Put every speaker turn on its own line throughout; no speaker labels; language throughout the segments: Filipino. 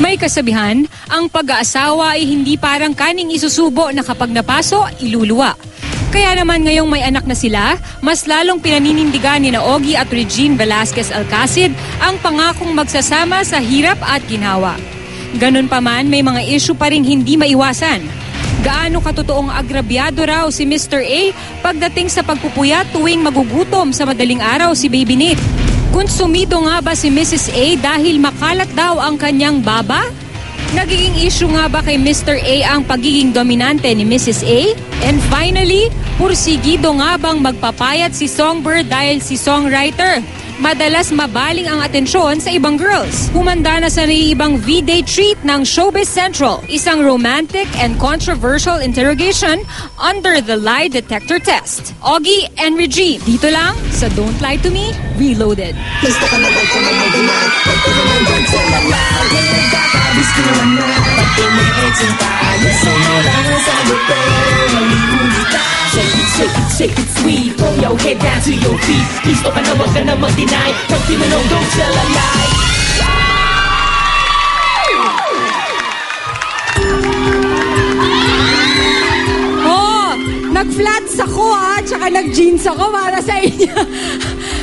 May kasabihan, ang pag-aasawa ay hindi parang kaning isusubo na kapag napaso, iluluwa. Kaya naman ngayong may anak na sila, mas lalong pinaninindigan ni na Ogie at Regine Velasquez Alcacid ang pangakong magsasama sa hirap at ginhawa. Ganun pa man, may mga issue pa ring hindi maiwasan. Gaano katotoong agrabyado raw si Mr. A pagdating sa pagpupuyat tuwing magugutom sa madaling araw si Baby Nate? Konsumido nga ba si Mrs. A dahil makalat daw ang kanyang baba? Nagiging issue nga ba kay Mr. A ang pagiging dominante ni Mrs. A? And finally, pursigido nga bang magpapayat si Songbird dahil si songwriter madalas mabaling ang atensyon sa ibang girls? Humanda na sa naiibang V-Day treat ng Showbiz Central, isang romantic and controversial interrogation under the lie detector test. Ogie and Regine, dito lang sa Don't Lie to Me Reloaded.
Shake it sweet, pull your head down to your feet. Please don't wag ka na mag-deny. Pag tinanong, don't tell a lie.
Oh, nag-flats ako tsaka nag-jeans ako para sa inyo.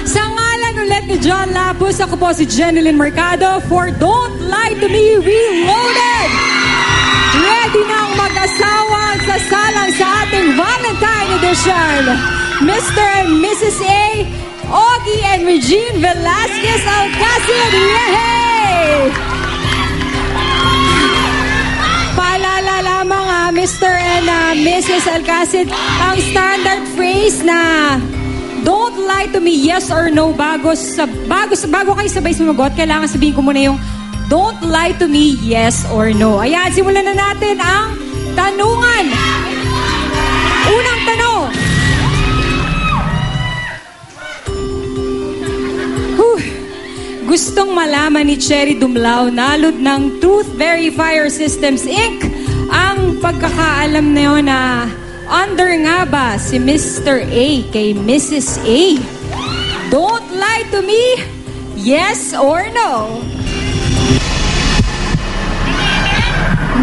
Sa ngalan ulit ni John Labus, ako po si Jeneline Mercado for Don't Lie to Me Reloaded. Ready na ang mag-asawa sa salang sa ating Valentine Edition. Mr. and Mrs. A, Ogie and Regine Velasquez Alcacid. Yay! Paalala lamang Mr. and Mrs. Alcacid, ang standard phrase na don't lie to me, yes or no, bago kayo sabay sumagot, kailangan sabihin ko muna yung don't lie to me, yes or no. Ayan, simulan na natin ang tanungan. Unang tanong. Gustong malaman ni Cherry Dumlao, nalod ng Truth Verifier Systems Inc. ang pagkakaalam na yun na under nga ba si Mr. A kay Mrs. A? Don't lie to me, yes or no?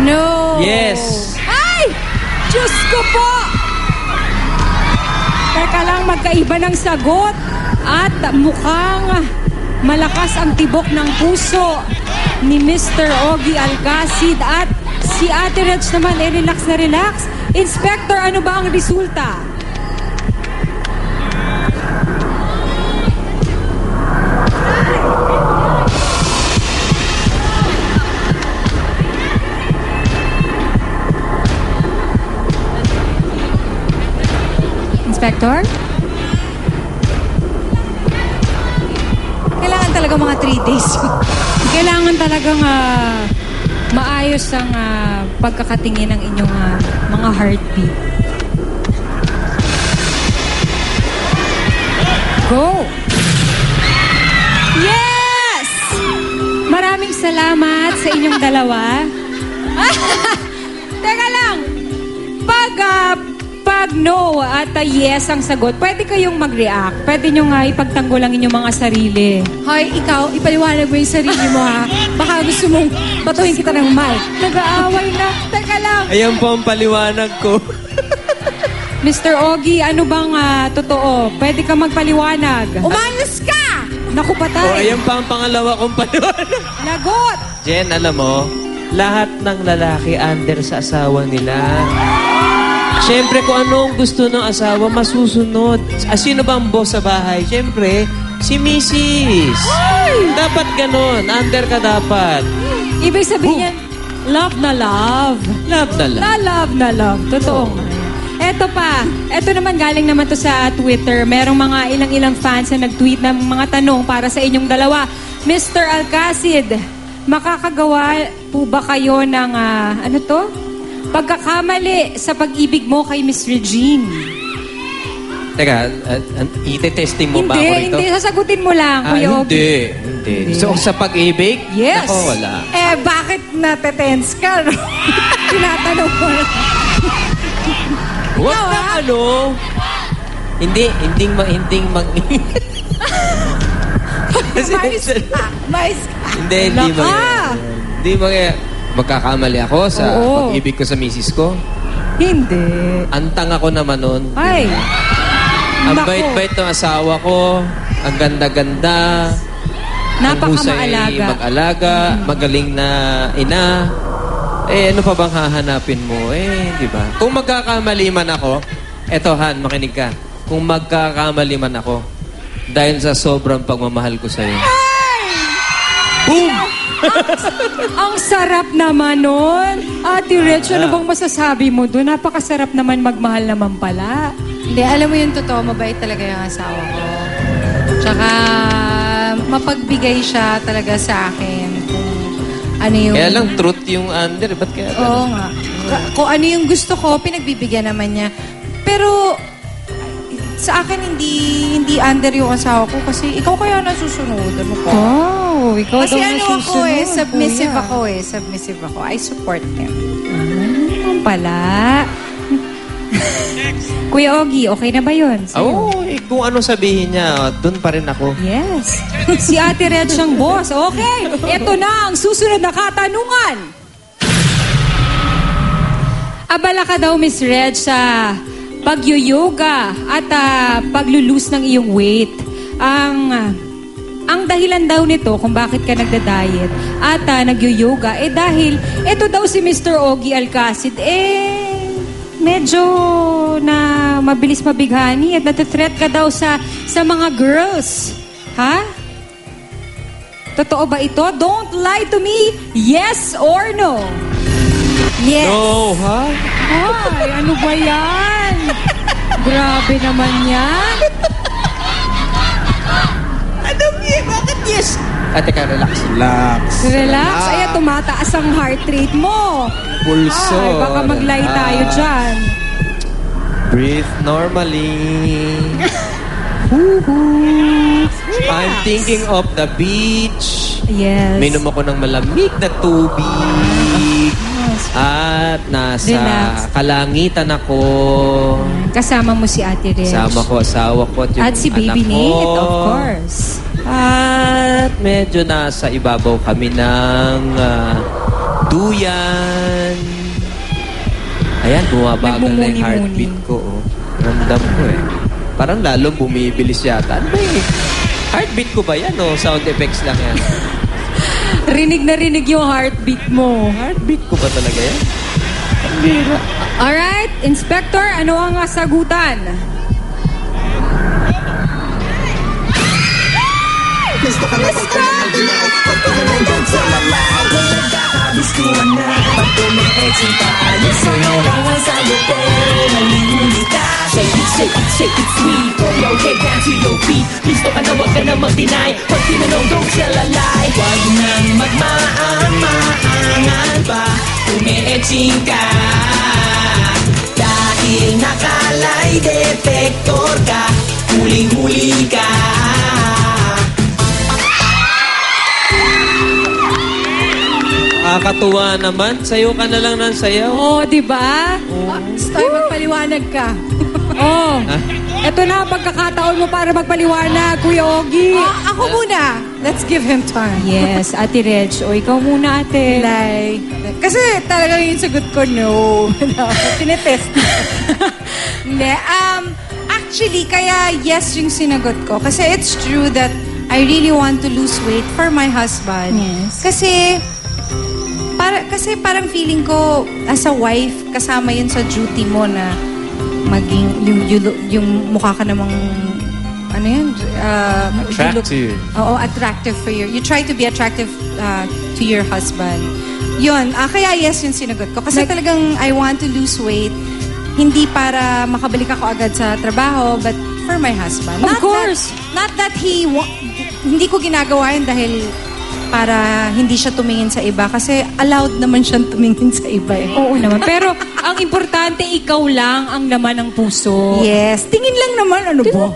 No.
Yes.
Ay! Diyos ko po! Teka lang, magkaiba ng sagot. At mukhang malakas ang tibok ng puso ni Mr. Ogie Alcacid. At si Ate Reg naman, relax na relax. Inspector, ano ba ang resulta? Inspector? Kailangan talaga mga 3 days. Kailangan talagang maayos ang pagkakatingin ng inyong mga heartbeat. Go! Yes! Maraming salamat sa inyong dalawa. Teka lang! Pag no at yes ang sagot, pwede kayong mag-react. Pwede nyo nga ipagtanggol ang inyong mga sarili.
Hoy, ikaw, ipaliwanag mo yung sarili mo, ha? Baka gusto mong batuhin kita ng mic.
Nag-aaway na. Teka lang.
Ayan po ang paliwanag ko.
Mr. Ogie, ano bang totoo? Pwede ka magpaliwanag.
Umalas ka!
Naku, patay.
Ayan pa ang pangalawa kong paliwanag.
Lagot!
Jen, alam mo, lahat ng lalaki under sa asawa nila. Siyempre, kung ano ang gusto ng asawa, masusunod. Sino ba ang boss sa bahay? Siyempre, si Mrs. Dapat ganon. Under ka dapat.
Ibig sabihin yan, love na love.
Love na love.
Love na love. Totoo nga. Eto pa. Eto naman, galing naman to sa Twitter. Merong mga ilang fans na nag-tweet ng mga tanong para sa inyong dalawa. Mr. Alcacid, makakagawa po ba kayo ng, ano to? Pagkakamali sa pag-ibig mo kay Miss Regine.
Teka, ite-testing mo ba ako rito?
Hindi. Sasagutin mo lang, Kuya Ogie.
Hindi. So, sa pag-ibig?
Yes.
Ako, wala.
Bakit natetense ka, no? Tinatanong ko.
Huwag na Hindi
Mais ka. Mais ka.
Hindi magkakamali ako sa pag-ibig ko sa misis ko.
Hindi.
Antang ako naman nun.
Ay.
Ang
Nako.
bait-bait ng asawa ko. Ang ganda-ganda.
Napaka-maalaga.
Ang husay mag-alaga. Magaling na ina. Ano pa bang hahanapin mo? Di ba? Kung magkakamali man ako, eto Han, makinig ka. Kung magkakamali man ako, dahil sa sobrang pagmamahal ko sa'yo. Boom!
Ang sarap naman nun. Ate Rich, ano bang masasabi mo doon? Napakasarap naman magmahal naman pala.
Hindi, alam mo yung totoo, mabait talaga yung asawa ko. Tsaka, mapagbigay siya talaga sa akin. Kung ano yung...
Kaya lang, truth yung under. Ba't kaya?
Oo nga. Kung ano yung gusto ko, pinagbibigyan naman niya. Pero, sa akin, hindi under yung asawa ko kasi ikaw kaya nasusunod. Ano ko?
Oh, ikaw
Kasi
daw
ano
nasusunod,
ako submissive
kuya.
ako Submissive ako. I support him.
Ano pala? Kuya Ogie, okay na ba yun?
Oo, kung ano sabihin niya, dun pa rin ako.
Yes. Si Ate Red siyang boss. Okay, ito na ang susunod na katanungan. Abala ka daw, Miss Red, sa pag-yoga at paglulus ng iyong weight. Ang dahilan daw nito kung bakit ka nagda-diet at nag-yoga, dahil ito daw si Mr. Ogie Alcacid, medyo na mabilis mabighani at nati-threat ka daw sa mga girls. Ha? Totoo ba ito? Don't lie to me. Yes or no?
Yes.
No, ha?
Ay, ano ba yan? Grabe naman yan.
Ano yan? Bakit yes? Teka, relax.
Relax. Ay, tumataas ang heart rate mo.
Pulso.
Ay, baka mag-lie tayo dyan.
Breathe normally. I'm thinking of the beach.
Yes.
Minom ako ng malamig na tubig. At nasa
Relax.
kalangitan ako.
Kasama mo si Ate Reg.
Kasama ko, asawa ko at yung
At si Baby
anak ko.
Nate, of course.
At medyo nasa ibabaw kami ng duyan. Ayan, bumabagal na yung heartbeat ko. Oh. Ramdam ko Parang lalong bumibilis yata. Ano ba heartbeat ko ba yan o sound effects lang yan?
Rinig na rinig yung heartbeat mo.
Heartbeat ko ba talaga yan?
Alright, Inspector, ano ang sagutan?
Kabiskuhan na pag tumiexin tayo Sumalawan sa'yo pero nalihuli ka Shake it, shake it, shake it sweet Throw your head down to your feet Listo ka na, wag ka na mag-deny Pag tinanong, don't tell a lie Wag nang magmaang-maangan pa Tumiexin ka Dahil nakalay detector ka Huling-huli ka
Nakakatuwa naman. Sayo ka na lang ng sayaw.
Oh, di ba?
Stoy, magpaliwanag ka.
Oh. Ito na ang pagkakataon mo para magpaliwanag, Kuya Ogie.
Ako muna. Let's give him time.
Yes, Ate Reg. O, ikaw muna, Ate.
Kasi talagang yung sagot ko, no. Tinetest. Hindi. Actually, kaya yes yung sinagot ko. Kasi it's true that I really want to lose weight for my husband.
Yes.
Kasi parang feeling ko, as a wife, kasama yun sa duty mo na maging, yung mukha ka namang, ano yun?
Attractive.
Attractive for you try to be attractive to your husband. Yun, kaya yes yung sinagot ko. Kasi talagang I want to lose weight, hindi para makabalik ako agad sa trabaho, but for my husband.
Of course.
Not that hindi ko ginagawa yun dahil para hindi siya tumingin sa iba. Kasi allowed naman siyang tumingin sa iba
Oo naman. Pero ang importante, ikaw lang ang laman ng puso.
Yes. Tingin lang naman. Ano ba?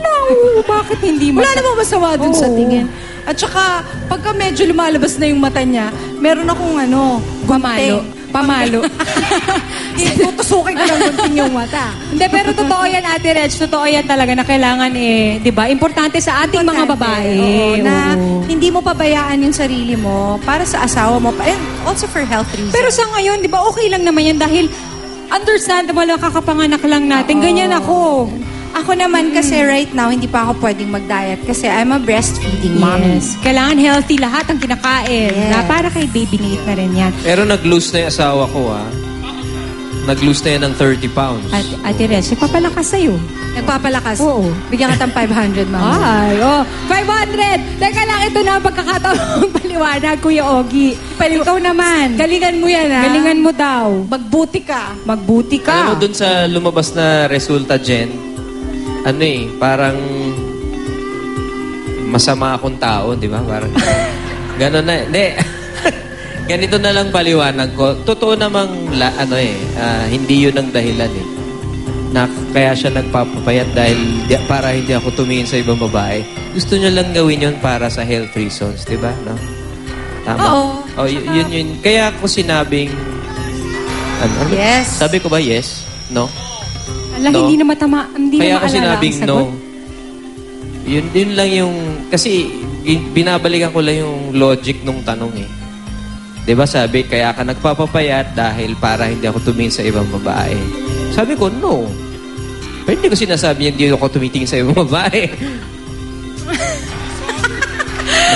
Bakit hindi
Wala namang masama dun sa tingin. At saka, pagka medyo lumalabas na yung mata niya, meron akong
Pamalo. Pamalo.
Tutusukin ko ng gunting yung mata.
Hindi, pero totoo yan, Ate Reg. Totoo yan talaga na kailangan di ba? Importante sa ating mga babae.
Oo, na
Oo.
hindi mo pabayaan yung sarili mo para sa asawa mo. And also for health reasons.
Pero sa ngayon, di ba, okay lang naman yan dahil understandable, kakapanganak lang natin. Ganyan ako.
Ako naman kasi right now, hindi pa ako pwedeng mag-diet kasi I'm a breastfeeding mommy.
Yes. Kailangan healthy lahat ang kinakain.
Yes.
Na para kay baby need na rin yan.
Pero nag-lose na yung asawa ko, ha? Nag-lose na yan ng 30 pounds.
Ate Reg, papalakas sa'yo.
Nagpapalakas.
Oo.
Bigyan ka ng 500, mama.
Ay, 500! Teka lang, ito na ang pagkakataon paliwanag, Kuya Ogie. Ikaw naman.
Galingan mo yan, ha?
Galingan mo daw.
Magbuti ka.
Magbuti ka.
Alam mo, dun sa lumabas na resulta, Jen, parang masama akong tao, di ba? Parang, gano'n na. Hindi. Ganito na lang paliwanag ko. Totoo namang, hindi yun ang dahilan eh. Na kaya siya nagpapapayat dahil para hindi ako tumingin sa ibang babae. Gusto niya lang gawin yun para sa health reasons, di ba? No? Tama?
Oo.
Yun. Kaya ako sinabing,
Yes.
Sabi ko ba yes? No?
Alam,
No.
hindi na maalala
Kaya ako
ang
sinabing
sagot.
no. Yun lang yung... Kasi binabalikan ko lang yung logic nung tanong eh. Diba sabi, kaya ka nagpapapayat dahil para hindi ako tumingin sa ibang babae. Sabi ko, no. Pero hindi ko sinasabi hindi ako tumitingin sa ibang babae.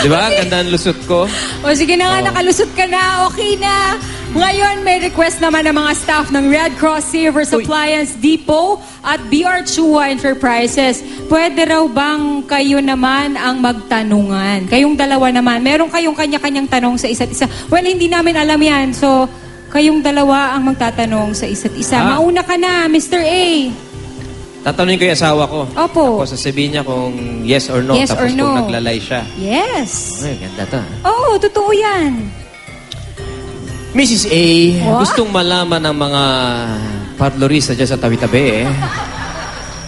Diba? Ang ganda ng lusot ko.
O sige na nga, nakalusot ka na. Okay na. Ngayon, may request naman ng mga staff ng Red Cross Savers Appliance Depot at BR Chua Enterprises. Pwede raw bang kayo naman ang magtanungan? Kayong dalawa naman. Meron kayong kanya-kanyang tanong sa isa't isa. Well, hindi namin alam yan. So, kayong dalawa ang magtatanong sa isa't isa. Mauna ka na, Mr. A.
Tatanungin ko yung asawa ko.
Opo.
Ako sasabihin niya kung yes or no.
Yes
tapos
or no.
kung naglalay siya.
Yes.
Ay, ganda to.
Oo, totoo yan.
Mrs. A,
What?
gustong malaman ng mga parlorista dyan sa tabi-tabi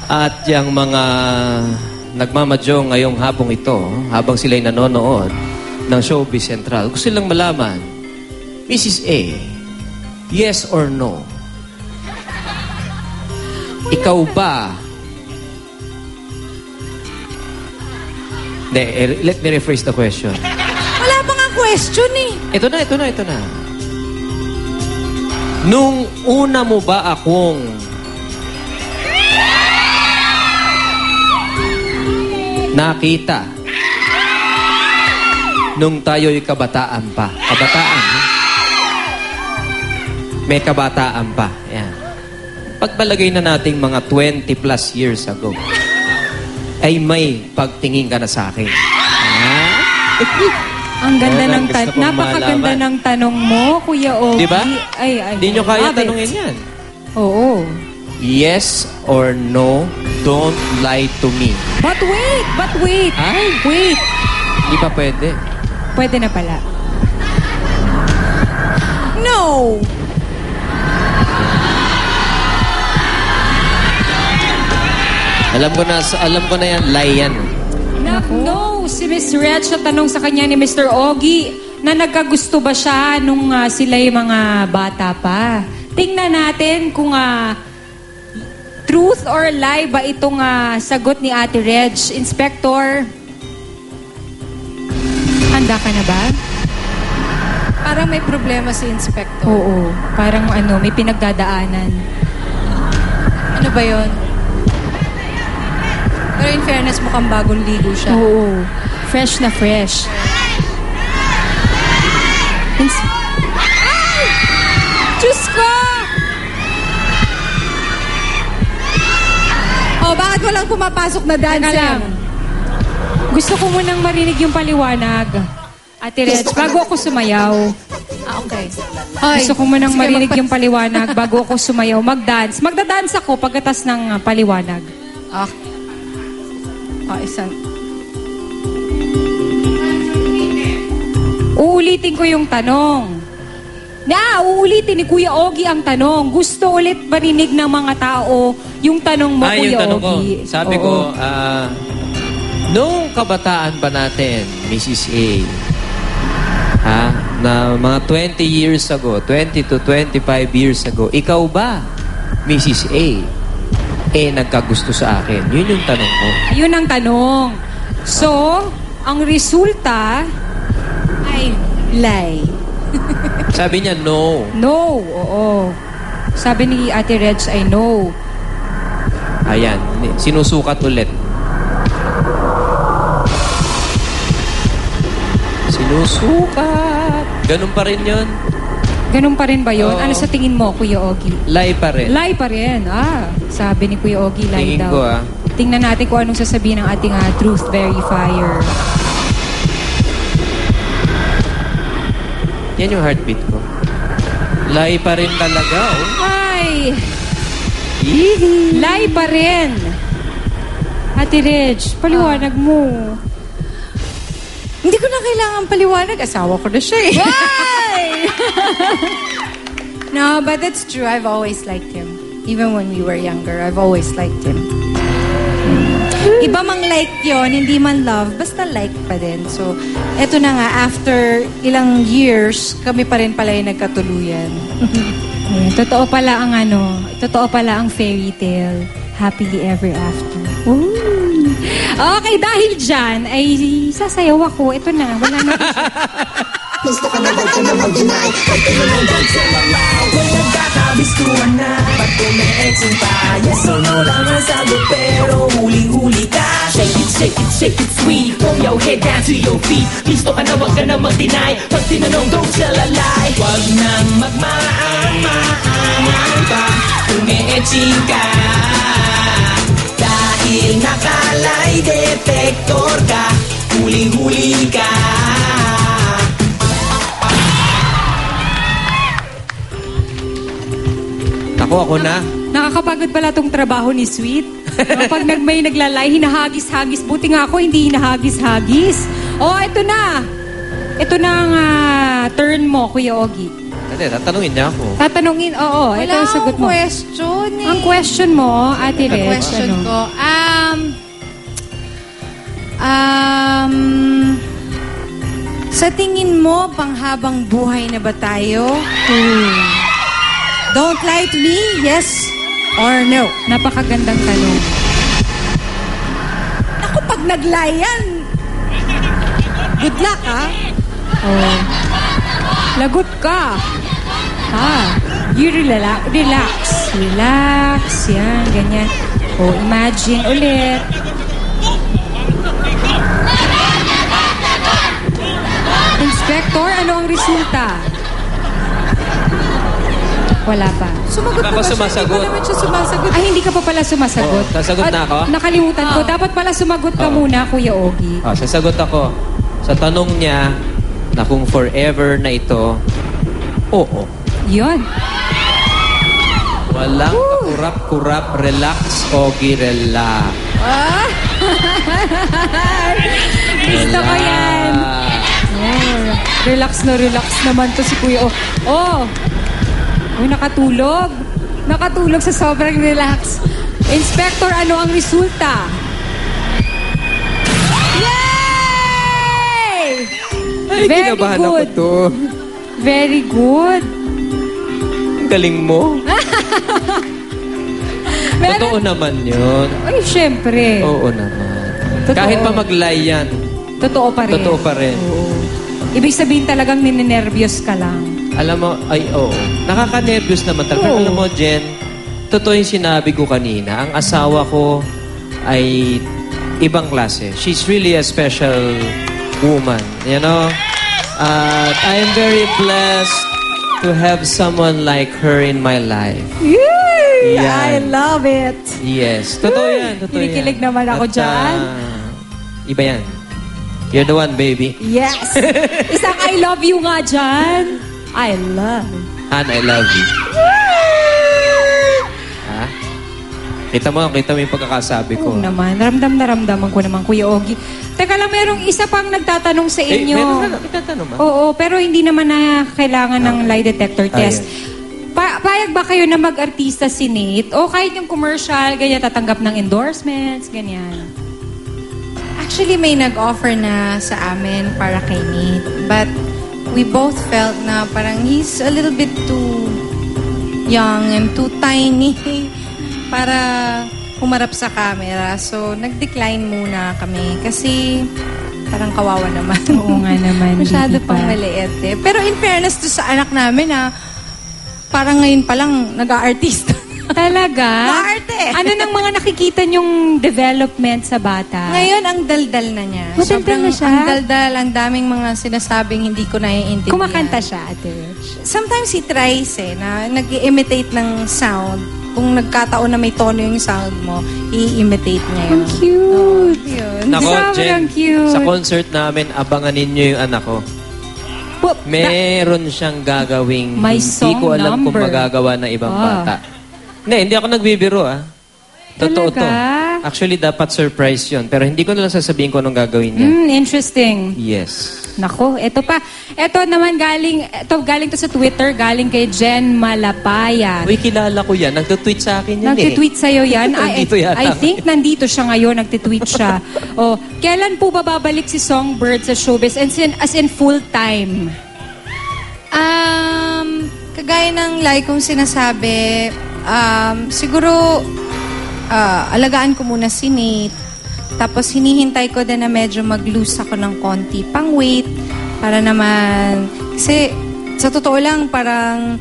at yung mga nagmamadyong ngayong hapong ito, habang sila'y nanonood ng Showbiz Central, gusto lang malaman, Mrs. A, yes or no? Ikaw ba? Let me rephrase the question.
Wala pa nga question eh.
Ito na. Nung una mo ba akong nakita nung tayo'y kabataan pa? Kabataan. May kabataan pa. Yan. Pagbalagay na nating mga 20 plus years ago, ay may pagtingin ka na sa akin.
Ang ganda
Ayan,
ng
gusto kong
napakaganda
malaman.
ng tanong mo, Kuya Ogie.
Di ba?
Ay.
Hindi nyo kaya
love it.
tanungin yan.
Oo.
Yes or no, don't lie to me.
But wait.
Ay.
Wait.
Hindi pa pwede.
Pwede na pala.
No.
Alam ko na yan, lie yan.
No, si Miss Reg na tanong sa kanya ni Mr. Ogie na nagkagusto ba siya nung sila'y mga bata pa. Tingnan natin kung truth or lie ba itong sagot ni Ate Reg. Inspector, handa ka na ba?
Parang may problema si Inspector.
Oo, parang may pinagdadaanan.
Ano ba yon? Pero in fairness, mukhang bagong ligo siya.
Oo, fresh na fresh. Ay! Diyos ko!
Oh, bakit walang pumapasok na
Teka
dancer?
lang. Gusto ko munang marinig yung paliwanag. Ate Reg, bago ako sumayaw.
Okay.
Gusto ko munang
Sige,
marinig yung paliwanag bago ako sumayaw. Mag-dance. Magda-dance ako pagkatas ng paliwanag.
Isang.
Uulitin ko yung tanong. Uulitin ni Kuya Ogie ang tanong. Gusto ulit marinig ng mga tao yung tanong mo,
yung
Kuya
tanong ko.
Ogie.
Sabi
Oo.
ko, nung kabataan pa natin, Mrs. A, na mga 20 years ago, 20 to 25 years ago, ikaw ba, Mrs. A, nagkagusto sa akin? Yun yung tanong ko.
Yun ang tanong. So, ang resulta ay lie.
Sabi niya, no.
No, oo. Sabi ni Ate Reg ay no.
Ayan, sinusukat ulit. Sinusukat. Ganun pa rin yun.
Ganun pa rin ba yun?
Oo.
Ano sa tingin mo, Kuya Ogie?
Lie pa rin.
Lie pa rin. Sabi ni Kuya Ogie, lie
Tingin
daw.
ko,
Tingnan natin kung anong sasabihin ng ating truth verifier.
Yan yung heartbeat ko. Lie pa rin talaga, oh.
Ay! Lie pa rin. Ate Reg, paliwanag mo.
Hindi ko na kailangan paliwanag. Asawa ko na siya eh.
Why?
No, but it's true. I've always liked him. Even when we were younger, I've always liked him. Iba mang like yon, hindi man love, basta like pa din. So, eto na nga, after ilang years, kami pa rin pala yung nagkatuluyan.
Totoo pala ang fairy tale. Happily ever after. Ooh. Okay, dahil dyan, ay sasayaw ako. Ito na, wala na.
Gusto ka na ba ka na mag-deny? Pag tinanong don't tell a lie. Kung nagkakabistuhan na, ba't kumiexing pa? Yes or no lang ang sagot, pero huli-huli ka. Shake it, shake it, shake it sweet. Throw your head down to your feet. Gusto ka na wag ka na mag-deny. Pag tinanong don't tell a lie. Wag nang magmaang-maangan pa. Kumiexing ka. Dahil nakalay detector ka. Huli-huli ka.
Ako na.
Nakakapagod pala tong trabaho ni Sweet. Kapag may naglalay, hinahagis-hagis. Buti nga ako, hindi hinahagis-hagis. Ito na. Ito na ang turn mo, Kuya Ogie.
Hindi, tatanungin niya ako.
Tatanungin, oo. Ito
Wala
ang sagot mo.
question eh.
Ang question mo, Ate Reg,
Question
ano?
ko, sa tingin mo, panghabang buhay na ba tayo? Don't lie to me, yes or no?
Napakagandang tanong.
Ako, pag nag-lie yan, good luck, ha?
Lagot ka. You relax. Relax. Yan, ganyan. Imagine ulit. Inspector, ano ang resulta? Wala pa.
Sumagot
Hindi pa
na ba siya?
sumasagot.
Hindi pa naman siya sumasagot.
Ay, hindi ka pa pala sumasagot.
Oo, sasagot na ako?
Nakalimutan ko. Dapat pala sumagot ka muna, Kuya Ogie.
Sasagot ako. Sa tanong niya na kung forever na ito, oo.
Yun.
Walang kakurap-kurap, relax, Ogie, relax.
Gusto ko yan. Relax naman to si Kuya nakatulog. Nakatulog sa sobrang relax. Inspector, ano ang resulta? Yay!
Ay,
Very
kinabahan ako
good.
to.
Very good.
Ang galing mo. Totoo naman yun.
Ay, syempre.
Oo naman.
Totoo.
Kahit pa mag-lie yan,
Totoo pa rin.
totoo pa rin.
Oo. Ibig sabihin talagang ninenervyos ka lang.
Alam mo, oo. Nakaka-nervous naman talaga.
Oo.
Alam mo, Jen, totoo yung sinabi ko kanina. Ang asawa ko ay ibang klase. She's really a special woman. You know? I am very blessed to have someone like her in my life.
Yay! I
Yan.
love it.
Yes. Totoo yan. Totoo yan.
Kinikilig naman ako
At,
dyan.
Iba yan. You're the one, baby.
Yes. Isang I love you nga dyan. I love.
And I love you. Ha? Kita mo yung pagkakasabi ko.
Oo naman. Naramdaman ko naman, Kuya Ogie. Teka lang, merong isa pang nagtatanong sa inyo.
meron na itatanong ba?
Oo, pero hindi naman na kailangan ng lie detector test. Payag ba kayo na mag-artista si Nate? O kahit yung commercial, ganyan, tatanggap ng endorsements, ganyan.
Actually, may nag-offer na sa amin para kay Nate. But we both felt na parang he's a little bit too young and too tiny para humarap sa camera. So, nag-decline muna kami kasi parang kawawa naman.
Oo nga naman.
Masyado
hindi
pang
pa.
maliit eh. Pero in fairness to sa anak namin parang ngayon pa lang nag-aartista.
Talaga?
Maarte.
Ano nang mga nakikita niyong development sa bata?
Ngayon, ang daldal na niya.
Matandang na siya?
Ang daldal, ang daming mga sinasabing hindi ko naiintindihan.
Kumakanta siya, Ate Rich.
Sometimes he tries na nag-imitate ng sound. Kung nagkataon na may tono yung sound mo, i-imitate niya yun.
Ang cute.
Yun.
Nako,
Sobrang
Jen,
cute.
sa concert namin, abangan ninyo yung anak ko. Meron siyang gagawing
May
hindi ko
song
alam kung
number.
magagawa na ibang
Ah.
bata. Hindi ako nagbibiro Totoo to.
Talaga?
Actually, dapat surprise yun. Pero hindi ko na lang sasabihin kung anong gagawin niya.
Interesting.
Yes.
Nako, ito pa. Ito naman galing to sa Twitter, galing kay Jen Malapaya.
Uy, kilala ko yan. Nagtutweet sa akin yan
Nagtitweet sa'yo yan?
Nandito yata.
I think nandito siya ngayon, nagtitweet siya. Kailan po ba babalik si Songbird sa showbiz? As in full-time?
Kagaya ng like kong sinasabi, siguro alagaan ko muna si Nate. Tapos hinihintay ko din na medyo mag-lose ako ng konti pang weight para naman, kasi sa totoo lang parang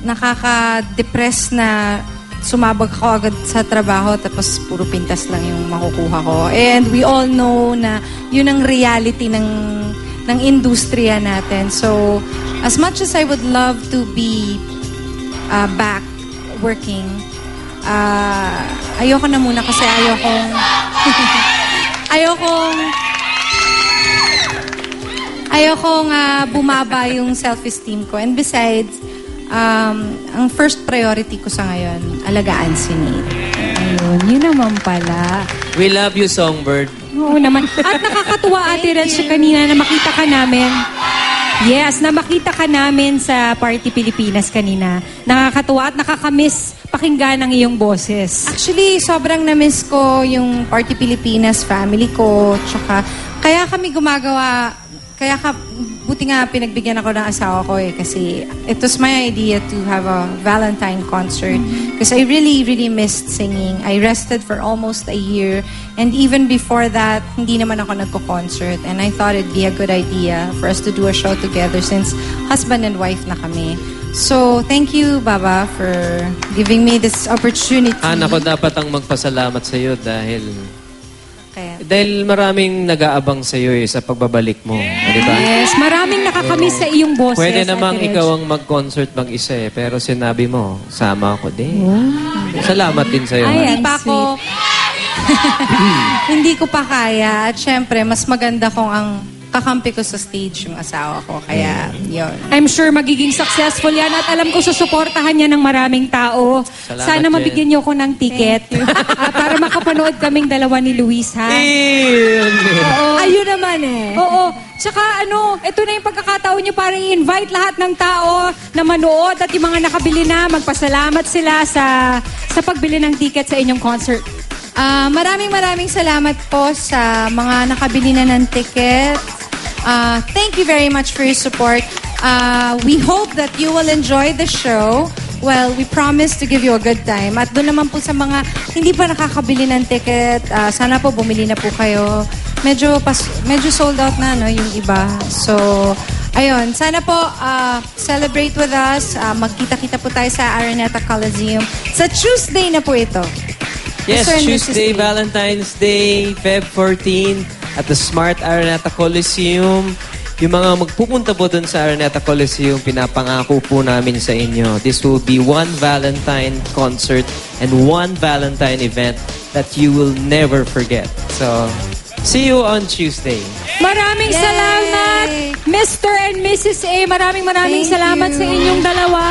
nakaka-depress na sumabag ako agad sa trabaho tapos puro pintas lang yung makukuha ko. And we all know na yun ang reality ng industriya natin. So, as much as I would love to be back working, ayoko na muna kasi ayokong bumaba yung self-esteem ko. And besides, ang first priority ko sa ngayon, alagaan si Nate.
Ayun, yun naman pala.
We love you, Songbird.
Oo naman. At nakakatuwa, Ate Reg, kanina na makita ka namin. Yes, na makita ka namin sa Party Pilipinas kanina. Nakakatuwa at nakakamiss pakinggan ang iyong boses.
Actually, sobrang na-miss ko yung Party Pilipinas family ko. Tsaka, kaya kami gumagawa, buti nga pinagbigyan ako ng asawa ko kasi it was my idea to have a Valentine concert. Because I really, really missed singing. I rested for almost a year. And even before that, hindi naman ako nagko-concert. And I thought it'd be a good idea for us to do a show together since husband and wife na kami. So, thank you, Baba, for giving me this opportunity.
Ako dapat ang magpasalamat sa iyo dahil
Kaya,
maraming nag-aabang sa iyo sa pagbabalik mo. Di ba?
Yes, maraming nakakamiss sa iyong boses.
Pwede namang
Ate Reg.
ikaw ang mag-concert mag-isa pero sinabi mo, sama ako din. Salamat din sa iyo.
Ay,
hindi pa ako, hindi ko pa kaya. At syempre, mas maganda kung ang kakampi ko sa stage yung asawa ko. Kaya, yun.
I'm sure magiging successful yan at alam ko susuportahan niya ng maraming tao.
Salamat,
Sana
Jen.
mabigyan niyo ko ng ticket para makapanood kaming dalawa ni Luis, ha?
Ayun naman
Oo. Tsaka ito na yung pagkakataon niyo para i-invite lahat ng tao na manood at yung mga nakabili na, magpasalamat sila sa pagbili ng ticket sa inyong concert.
Maraming salamat po sa mga nakabili na ng ticket. Thank you very much for your support. We hope that you will enjoy the show. Well, we promise to give you a good time. At doon naman po sa mga hindi pa nakakabili ng ticket, sana po bumili na po kayo. Medyo sold out na yung iba. So, ayun, sana po celebrate with us. Magkita-kita po tayo sa Araneta Coliseum. Sa Tuesday na po ito.
Yes,
Mr. and Mrs.
Tuesday,
Lee.
Valentine's Day, Feb 14, at the Smart Araneta Coliseum. Yung mga magpupunta po dun sa Araneta Coliseum, pinapangako po namin sa inyo. This will be one Valentine concert and one Valentine event that you will never forget. So, see you on Tuesday.
Maraming
Yay!
salamat, Mr. and Mrs. A. Maraming
Thank
salamat
you.
sa inyong dalawa.